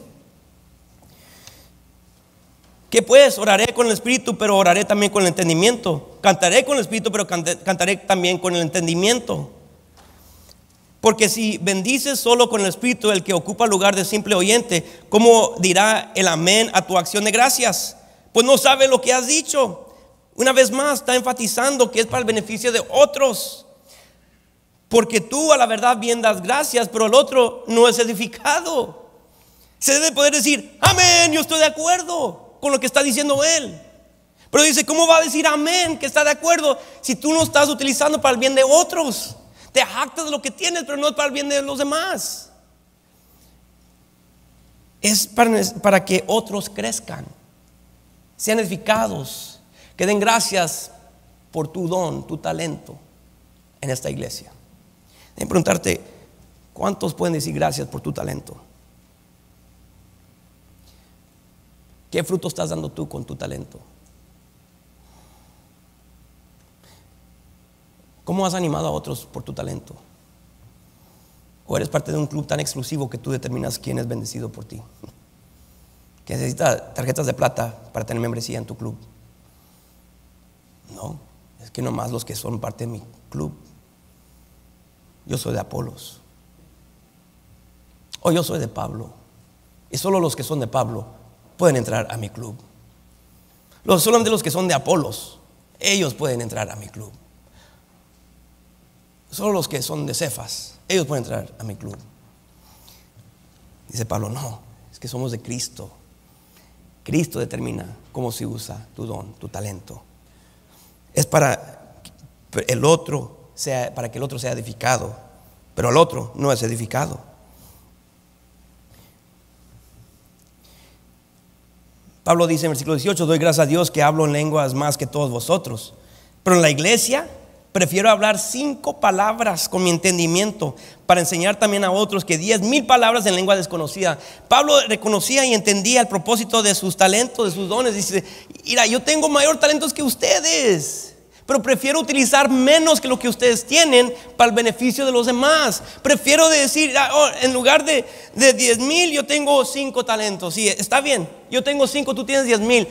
¿Qué pues? Oraré con el espíritu, pero oraré también con el entendimiento. Cantaré con el espíritu, pero cantaré también con el entendimiento. Porque si bendices solo con el espíritu, el que ocupa el lugar de simple oyente, ¿cómo dirá el amén a tu acción de gracias? Pues no sabe lo que has dicho. Una vez más está enfatizando que es para el beneficio de otros. Porque tú a la verdad bien das gracias, pero el otro no es edificado. Se debe poder decir, amén, yo estoy de acuerdo con lo que está diciendo él. Pero dice, ¿cómo va a decir amén? Que está de acuerdo si tú no estás utilizando para el bien de otros. Te jactas de lo que tienes, pero no es para el bien de los demás. Es para que otros crezcan, sean edificados, que den gracias por tu don, tu talento en esta iglesia. Déjame preguntarte, ¿cuántos pueden decir gracias por tu talento? ¿Qué fruto estás dando tú con tu talento? ¿Cómo has animado a otros por tu talento? ¿O eres parte de un club tan exclusivo que tú determinas quién es bendecido por ti? Que necesita tarjetas de plata para tener membresía en tu club. No, es que nomás los que son parte de mi club. Yo soy de Apolos. O yo soy de Pablo. Y solo los que son de Pablo pueden entrar a mi club. Solamente los que son de Apolos, ellos pueden entrar a mi club. Solo los que son de Cefas, ellos pueden entrar a mi club. Dice Pablo, no, es que somos de Cristo. Cristo determina cómo se usa tu don, tu talento. Es para el otro para que el otro sea edificado, pero el otro no es edificado. Pablo dice en versículo 18, doy gracias a Dios que hablo en lenguas más que todos vosotros, pero en la iglesia prefiero hablar 5 palabras con mi entendimiento para enseñar también a otros que 10,000 palabras en lengua desconocida. Pablo reconocía y entendía el propósito de sus talentos, de sus dones. Dice, mira, yo tengo mayor talentos que ustedes, pero prefiero utilizar menos que lo que ustedes tienen para el beneficio de los demás. Prefiero decir, en lugar de 10,000 yo tengo 5 talentos. Sí, está bien, yo tengo 5, tú tienes 10,000,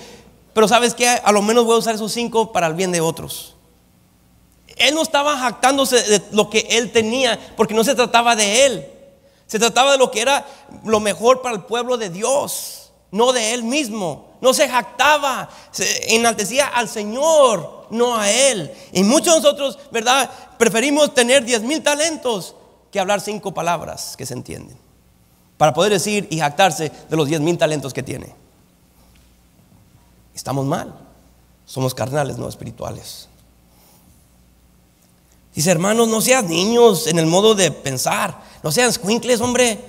pero sabes que a lo menos voy a usar esos 5 para el bien de otros. Él no estaba jactándose de lo que él tenía, porque no se trataba de él. Se trataba de lo que era lo mejor para el pueblo de Dios, no de él mismo. No se jactaba, se enaltecía al Señor, no a él. Y muchos de nosotros, ¿verdad?, preferimos tener 10,000 talentos que hablar 5 palabras que se entienden, para poder decir y jactarse de los 10,000 talentos que tiene. Estamos mal. Somos carnales, no espirituales. Dice, hermanos, no sean niños en el modo de pensar. No sean escuincles, hombre.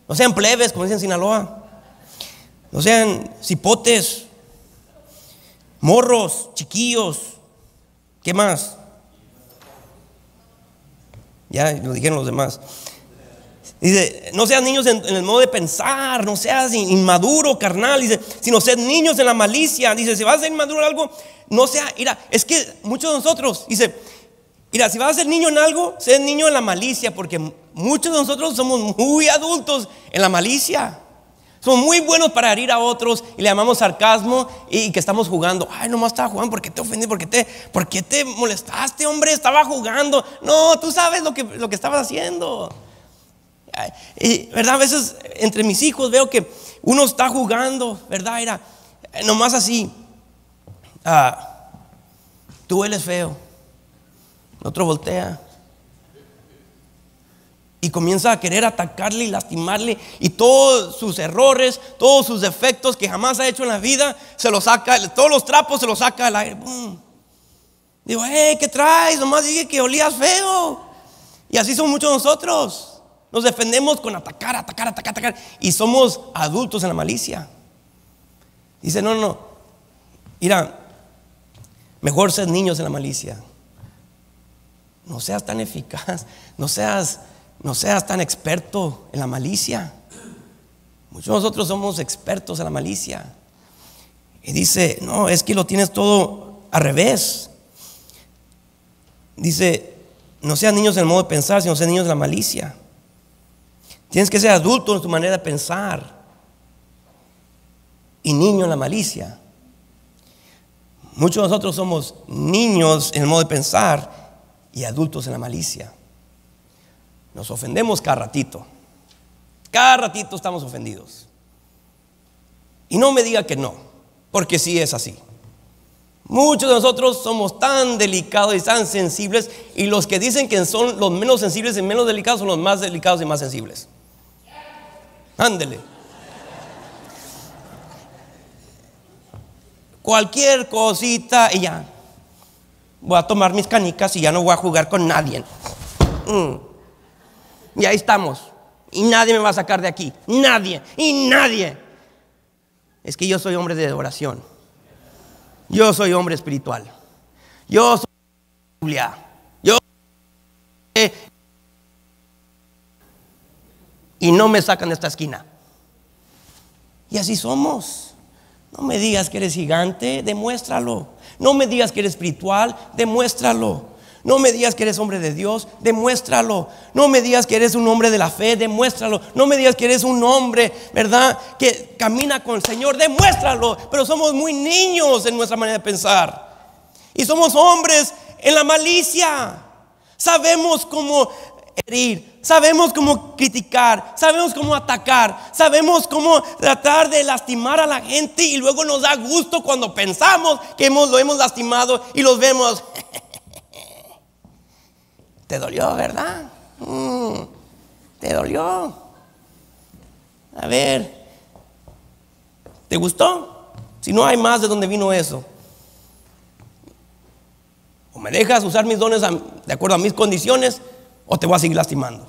No sean plebes, como dicen en Sinaloa. No sean cipotes, morros, chiquillos. ¿Qué más? Ya lo dijeron los demás. Dice, no seas niños en el modo de pensar. No seas inmaduro, carnal. Dice, sino sed niños en la malicia. Dice, si vas a ser inmaduro en algo, no sea. Mira, es que muchos de nosotros, dice, mira, si vas a ser niño en algo, sé niño en la malicia, porque muchos de nosotros somos muy adultos en la malicia. Somos muy buenos para herir a otros y le llamamos sarcasmo y que estamos jugando. Ay, nomás estaba jugando, ¿por qué te ofendí? ¿Por qué te molestaste, hombre? Estaba jugando. No, tú sabes lo que estabas haciendo. Y, ¿verdad? A veces entre mis hijos veo que uno está jugando, ¿verdad? Era nomás así. Tú eres feo. El otro voltea y comienza a querer atacarle y lastimarle, y todos sus errores, todos sus defectos que jamás ha hecho en la vida, se los saca, todos los trapos se los saca al aire. ¡Bum! Digo, ¿qué traes? Nomás dije que olías feo. Y así son muchos de nosotros. Nos defendemos con atacar, y somos adultos en la malicia. Dice, no, mira, mejor ser niños en la malicia. No seas tan eficaz, no seas tan experto en la malicia. Muchos de nosotros somos expertos en la malicia. Y dice, no, es que lo tienes todo al revés. Dice, no seas niños en el modo de pensar, sino seas niños en la malicia. Tienes que ser adulto en tu manera de pensar y niño en la malicia. Muchos de nosotros somos niños en el modo de pensar y adultos en la malicia. Nos ofendemos cada ratito. Cada ratito estamos ofendidos. Y no me diga que no, porque sí es así. Muchos de nosotros somos tan delicados y tan sensibles, y los que dicen que son los menos sensibles y menos delicados son los más delicados y más sensibles. Ándele. cualquier cosita y ya. Voy a tomar mis canicas y ya no voy a jugar con nadie. Y ahí estamos. Y nadie me va a sacar de aquí. Nadie. Y nadie. Es que yo soy hombre de oración. Yo soy hombre espiritual. Yo soy Biblia. Yo y no me sacan de esta esquina. Y así somos. No me digas que eres gigante, demuéstralo. No me digas que eres espiritual, demuéstralo. No me digas que eres hombre de Dios, demuéstralo. No me digas que eres un hombre de la fe, demuéstralo. No me digas que eres un hombre, ¿verdad?, que camina con el Señor, demuéstralo. Pero somos muy niños en nuestra manera de pensar. Y somos hombres en la malicia. Sabemos cómo herir, sabemos cómo criticar, sabemos cómo atacar, sabemos cómo tratar de lastimar a la gente, y luego nos da gusto cuando pensamos que lo hemos lastimado y los vemos. Te dolió, ¿verdad? Te dolió. A ver, ¿te gustó? Si no hay más, ¿de dónde vino eso? O me dejas usar mis dones de acuerdo a mis condiciones, o te voy a seguir lastimando.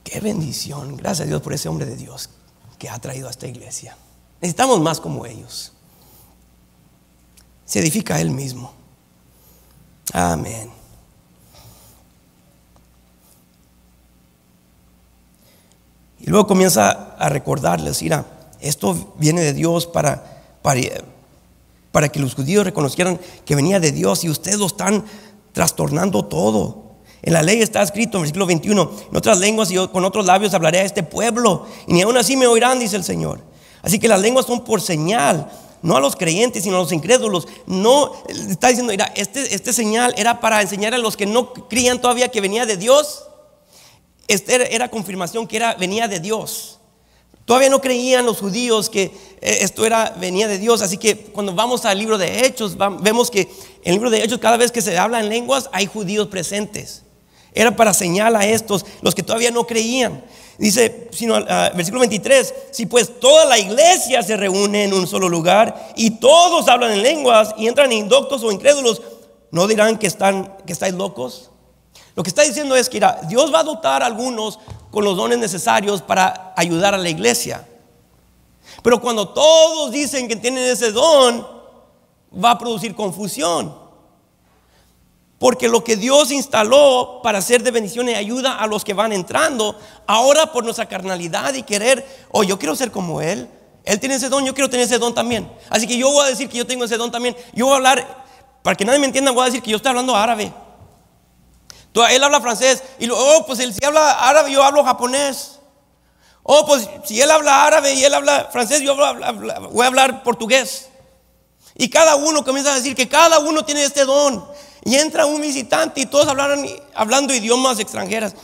Qué bendición. Gracias a Dios por ese hombre de Dios que ha traído a esta iglesia. Necesitamos más como ellos. Se edifica a Él mismo. Amén. Y luego comienza a recordarles: mira, esto viene de Dios para que los judíos reconocieran que venía de Dios, y ustedes lo están trastornando todo. En la ley está escrito en versículo 21: en otras lenguas y con otros labios hablaré a este pueblo, y ni aún así me oirán, dice el Señor. Así que las lenguas son por señal, no a los creyentes, sino a los incrédulos. No, está diciendo, mira, este señal era para enseñar a los que no creían todavía que venía de Dios. Era confirmación que venía de Dios. Todavía no creían los judíos que esto venía de Dios. Así que cuando vamos al libro de Hechos, vemos que en el libro de Hechos, cada vez que se habla en lenguas, hay judíos presentes. Era para señalar a estos, los que todavía no creían. Dice, versículo 23: si pues toda la iglesia se reúne en un solo lugar y todos hablan en lenguas y entran indoctos o incrédulos, ¿no dirán que estáis locos? Lo que está diciendo es que Dios va a dotar a algunos con los dones necesarios para ayudar a la iglesia. Pero cuando todos dicen que tienen ese don, va a producir confusión. Porque lo que Dios instaló para ser de bendición y ayuda a los que van entrando, ahora por nuestra carnalidad y querer, yo quiero ser como Él tiene ese don, yo quiero tener ese don también. Así que yo voy a decir que yo tengo ese don también. Yo voy a hablar, para que nadie me entienda, voy a decir que yo estoy hablando árabe. Él habla francés, y pues si habla árabe, yo hablo japonés. Pues si él habla árabe y él habla francés, yo voy a hablar portugués. Y cada uno comienza a decir que cada uno tiene este don. Y entra un visitante y todos hablando idiomas extranjeras.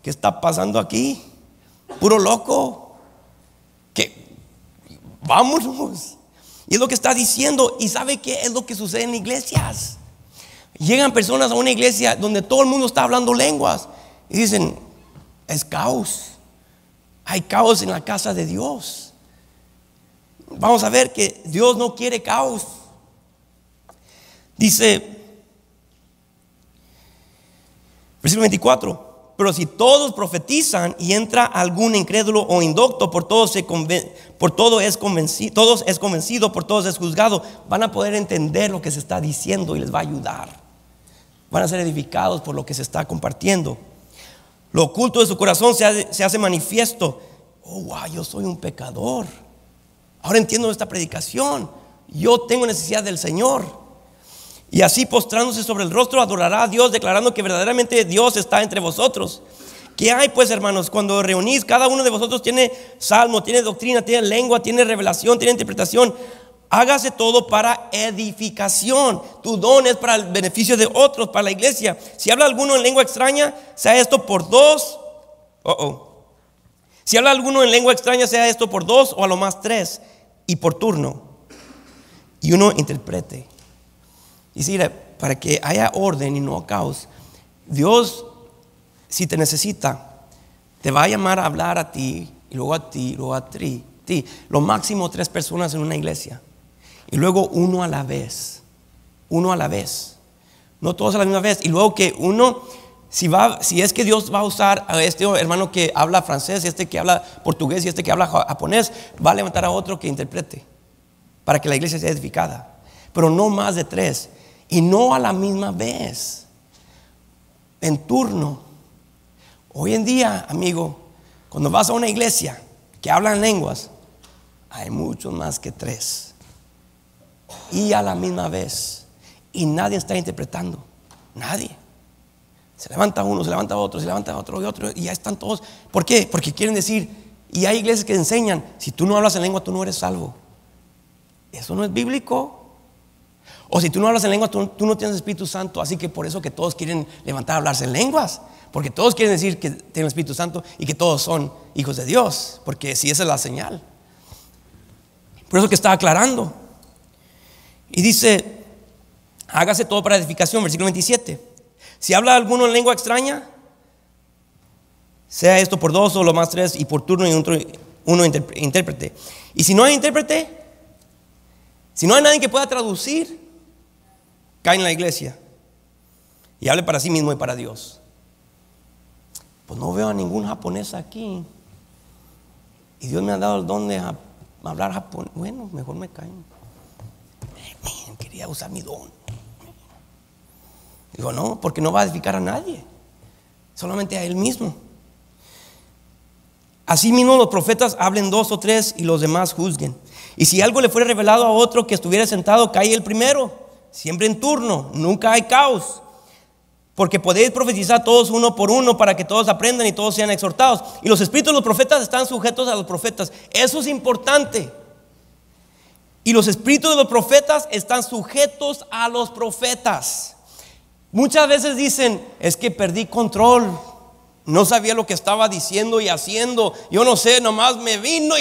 ¿Qué está pasando aquí? Puro loco. Vámonos. Y es lo que está diciendo. ¿Y sabe qué es lo que sucede en iglesias? Llegan personas a una iglesia donde todo el mundo está hablando lenguas y dicen: es caos. Hay caos en la casa de Dios. Vamos a ver que Dios no quiere caos. Dice versículo 24: pero si todos profetizan y entra algún incrédulo o indocto, por todos es convencido, por todos es juzgado. Van a poder entender lo que se está diciendo y les va a ayudar. Van a ser edificados por lo que se está compartiendo. Lo oculto de su corazón se hace manifiesto. Wow, yo soy un pecador. Ahora entiendo esta predicación. Yo tengo necesidad del Señor. Y así, postrándose sobre el rostro, adorará a Dios, declarando que verdaderamente Dios está entre vosotros. ¿Qué hay pues, hermanos? Cuando reunís, cada uno de vosotros tiene salmo, tiene doctrina, tiene lengua, tiene revelación, tiene interpretación. Hágase todo para edificación. Tu don es para el beneficio de otros, para la iglesia. Si habla alguno en lengua extraña, sea esto por dos. Si habla alguno en lengua extraña, sea esto por dos o a lo más tres, y por turno, y uno interprete. Y si para que haya orden y no caos, Dios, si te necesita, te va a llamar a hablar a ti, y luego a ti, y luego a ti, Sí, lo máximo 3 personas en una iglesia. Y luego uno a la vez. Uno a la vez. No todos a la misma vez. Y luego que uno, si es que Dios va a usar a este hermano que habla francés, este que habla portugués y este que habla japonés, va a levantar a otro que interprete para que la iglesia sea edificada. Pero no más de 3. Y no a la misma vez. En turno. Hoy en día, amigo, cuando vas a una iglesia que hablan lenguas, hay muchos más que 3. Y a la misma vez. Y nadie está interpretando. Nadie. Se levanta uno, se levanta otro, se levanta otro y otro. Y ya están todos. ¿Por qué? Porque quieren decir. Y hay iglesias que enseñan: si tú no hablas en lengua, tú no eres salvo. Eso no es bíblico. O si tú no hablas en lengua, tú no tienes Espíritu Santo. Así que por eso que todos quieren levantar a hablarse en lenguas. Porque todos quieren decir que tienen Espíritu Santo y que todos son hijos de Dios. Porque si esa es la señal. Por eso que está aclarando. Y dice: hágase todo para edificación, versículo 27. Si habla alguno en lengua extraña, sea esto por 2 o lo más 3, y por turno y uno intérprete. Y si no hay intérprete, si no hay nadie que pueda traducir, cae en la iglesia y hable para sí mismo y para Dios. Pues no veo a ningún japonés aquí. Y Dios me ha dado el don de hablar japonés. Bueno, mejor me caen. Quería usar mi don. Digo, no, porque no va a edificar a nadie, solamente a él mismo. Asimismo los profetas hablen 2 o 3 y los demás juzguen. Y si algo le fuera revelado a otro que estuviera sentado, cae el primero. Siempre en turno, nunca hay caos. Porque podéis profetizar todos uno por uno, para que todos aprendan y todos sean exhortados. Y los espíritus de los profetas están sujetos a los profetas. Eso es importante. Y los espíritus de los profetas están sujetos a los profetas. Muchas veces dicen: es que perdí control, no sabía lo que estaba diciendo y haciendo, yo no sé, nomás me vino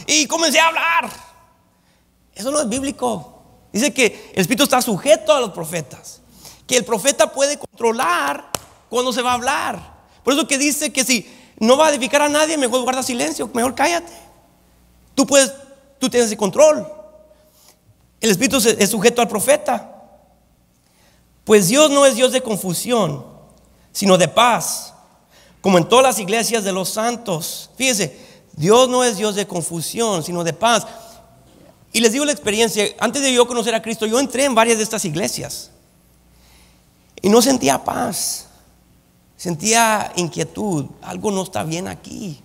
y comencé a hablar. Eso no es bíblico. Dice que el espíritu está sujeto a los profetas, que el profeta puede controlar cuando se va a hablar. Por eso que dice que si no va a edificar a nadie, mejor guarda silencio, mejor cállate. Tú tienes el control. El espíritu es sujeto al profeta. Pues Dios no es Dios de confusión, sino de paz, como en todas las iglesias de los santos. Fíjese, Dios no es Dios de confusión, sino de paz. Y les digo la experiencia: antes de yo conocer a Cristo, yo entré en varias de estas iglesias y no sentía paz, sentía inquietud. Algo no está bien aquí.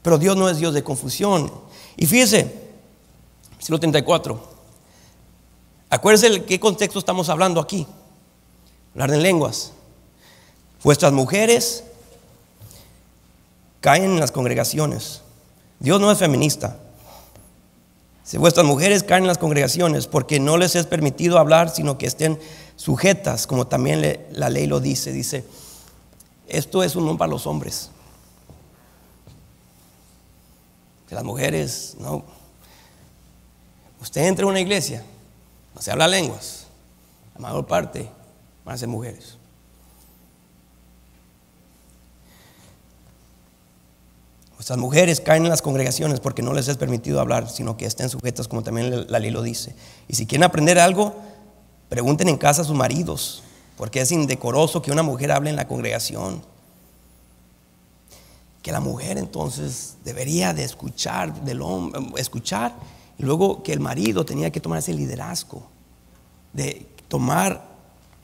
Pero Dios no es Dios de confusión. Y fíjese, versículo 34. Acuérdense de qué contexto estamos hablando aquí. Hablar en lenguas. Vuestras mujeres caen en las congregaciones. Dios no es feminista. Si vuestras mujeres caen en las congregaciones, porque no les es permitido hablar, sino que estén sujetas, como también la ley lo dice. Dice, esto es un don para los hombres. Que las mujeres, no. Usted entra a una iglesia, no se habla lenguas, la mayor parte van a ser mujeres. Vuestras mujeres caen en las congregaciones porque no les es permitido hablar, sino que estén sujetas, como también la ley lo dice. Y si quieren aprender algo, pregunten en casa a sus maridos, porque es indecoroso que una mujer hable en la congregación. Que la mujer entonces debería de escuchar del hombre, escuchar, y luego que el marido tenía que tomar ese liderazgo de tomar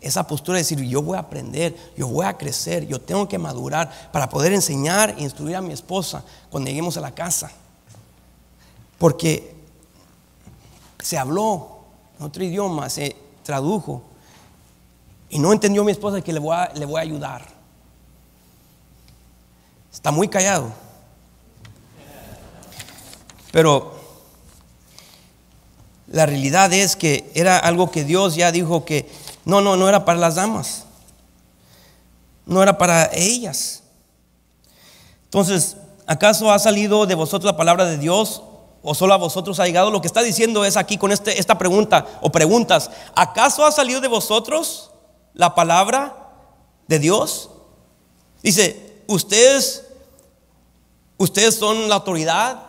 esa postura de decir, yo voy a aprender, yo voy a crecer, yo tengo que madurar para poder enseñar e instruir a mi esposa cuando lleguemos a la casa. Porque se habló en otro idioma, se tradujo y no entendió mi esposa que le voy a ayudar. Está muy callado. Pero la realidad es que era algo que Dios ya dijo que no era para las damas, no era para ellas. Entonces, ¿acaso ha salido de vosotros la palabra de Dios o solo a vosotros ha llegado? Lo que está diciendo es aquí con esta pregunta o preguntas: ¿acaso ha salido de vosotros la palabra de Dios? Dice, ustedes son la autoridad,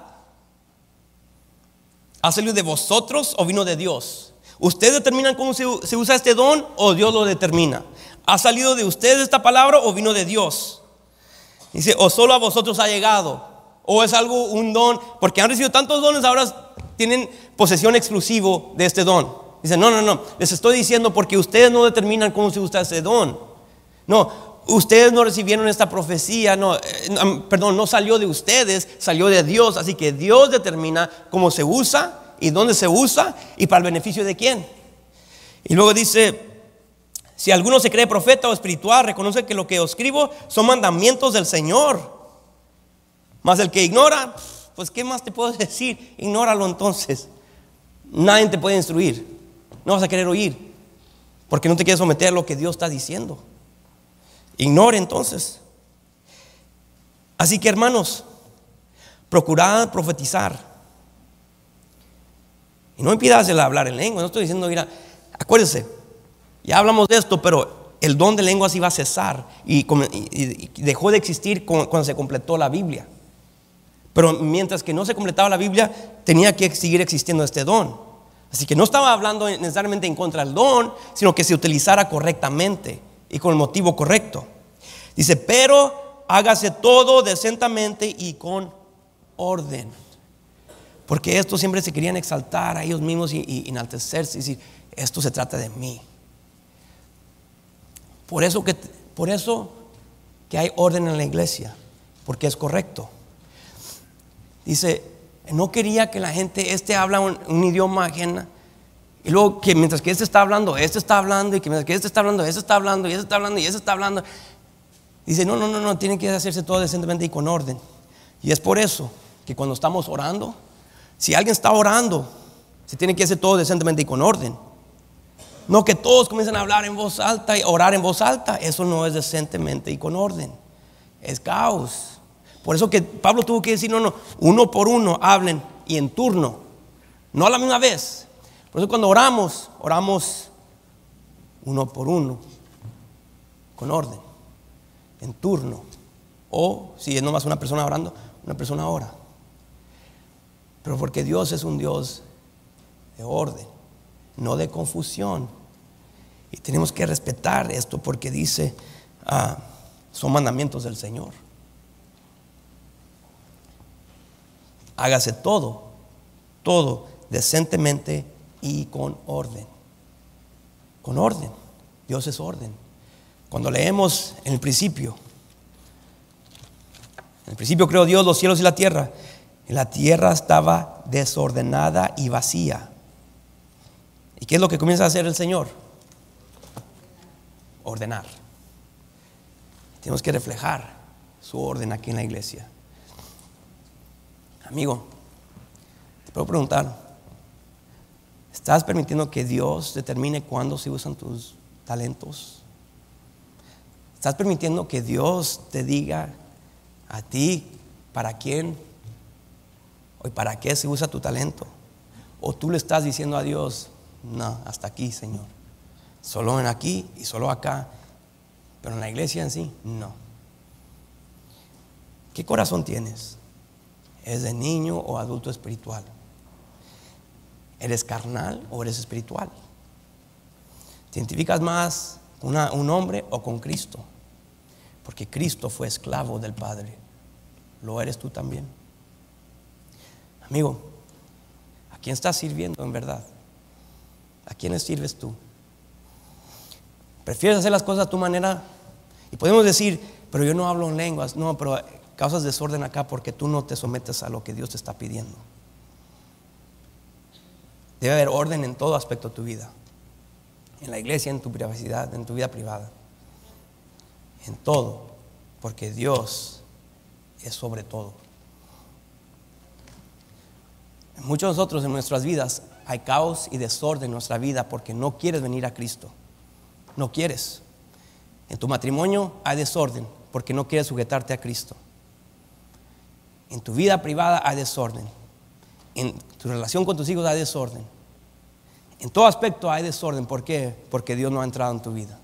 ¿Ha salido de vosotros o vino de Dios? ¿Ustedes determinan cómo se usa este don o Dios lo determina? ¿Ha salido de ustedes esta palabra o vino de Dios? Dice, o solo a vosotros ha llegado, o es algo, un don, porque han recibido tantos dones, ahora tienen posesión exclusiva de este don. Dice, no, les estoy diciendo porque ustedes no determinan cómo se usa este don. No, ustedes no recibieron esta profecía, no salió de ustedes, salió de Dios. Así que Dios determina cómo se usa y dónde se usa y para el beneficio de quién. Y luego dice, si alguno se cree profeta o espiritual, reconoce que lo que os escribo son mandamientos del Señor. Mas el que ignora, pues ¿qué más te puedo decir? Ignóralo entonces. Nadie te puede instruir. No vas a querer oír porque no te quieres someter a lo que Dios está diciendo. Ignore entonces. Así que hermanos, procurad profetizar. Y no impidas el hablar en lengua. No estoy diciendo, mira, acuérdense, ya hablamos de esto, pero el don de lenguas iba a cesar y dejó de existir cuando se completó la Biblia. Pero mientras que no se completaba la Biblia, tenía que seguir existiendo este don. Así que no estaba hablando necesariamente en contra del don, sino que se utilizara correctamente y con el motivo correcto. Dice, pero hágase todo decentemente y con orden. Porque estos siempre se querían exaltar a ellos mismos y enaltecerse y decir, esto se trata de mí. Por eso que hay orden en la iglesia, porque es correcto. Dice, no quería que la gente, habla un idioma ajeno, y luego que mientras que está hablando, está hablando, y que mientras que está hablando, está hablando, y está hablando, y está hablando. Dice, no, tiene que hacerse todo decentemente y con orden. Y es por eso que cuando estamos orando, si alguien está orando, se tiene que hacer todo decentemente y con orden. No que todos comiencen a hablar en voz alta y orar en voz alta. Eso no es decentemente y con orden. Es caos. Por eso que Pablo tuvo que decir, no, uno por uno hablen y en turno, no a la misma vez. Por eso cuando oramos uno por uno, con orden, en turno. O si es nomás una persona orando, una persona ora. Pero porque Dios es un Dios de orden, no de confusión. Y tenemos que respetar esto porque dice, son mandamientos del Señor. Hágase todo decentemente y con orden. Con orden. Dios es orden. Cuando leemos en el principio creó Dios los cielos y la tierra. Y la tierra estaba desordenada y vacía. ¿Y qué es lo que comienza a hacer el Señor? Ordenar. Tenemos que reflejar su orden aquí en la iglesia. Amigo, te puedo preguntar, ¿estás permitiendo que Dios determine cuándo se usan tus talentos? ¿Estás permitiendo que Dios te diga a ti para quién o para qué se usa tu talento? ¿O tú le estás diciendo a Dios, no, hasta aquí, Señor, solo en aquí y solo acá, pero en la iglesia en sí, no? ¿Qué corazón tienes? ¿Es de niño o adulto espiritual? ¿Eres carnal o eres espiritual? ¿Te identificas más con un hombre o con Cristo? Porque Cristo fue esclavo del Padre. ¿Lo eres tú también? Amigo, ¿a quién estás sirviendo en verdad? ¿A quiénes sirves tú? ¿Prefieres hacer las cosas a tu manera? Y podemos decir, pero yo no hablo en lenguas. No, pero causas desorden acá porque tú no te sometes a lo que Dios te está pidiendo. Debe haber orden en todo aspecto de tu vida. En la iglesia, en tu privacidad, en tu vida privada. En todo. Porque Dios es sobre todo. Muchos de nosotros en nuestras vidas hay caos y desorden en nuestra vida porque no quieres venir a Cristo. No quieres. En tu matrimonio hay desorden porque no quieres sujetarte a Cristo. En tu vida privada hay desorden. En tu relación con tus hijos hay desorden. En todo aspecto hay desorden. ¿Por qué? Porque Dios no ha entrado en tu vida.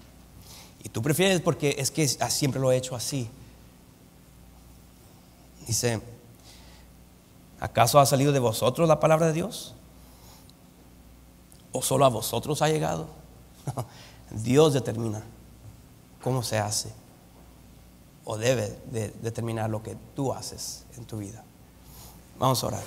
Y tú prefieres porque es que siempre lo he hecho así. Dice, ¿acaso ha salido de vosotros la palabra de Dios? ¿O solo a vosotros ha llegado? Dios determina cómo se hace, o debe de determinar lo que tú haces en tu vida. Vamos a orar.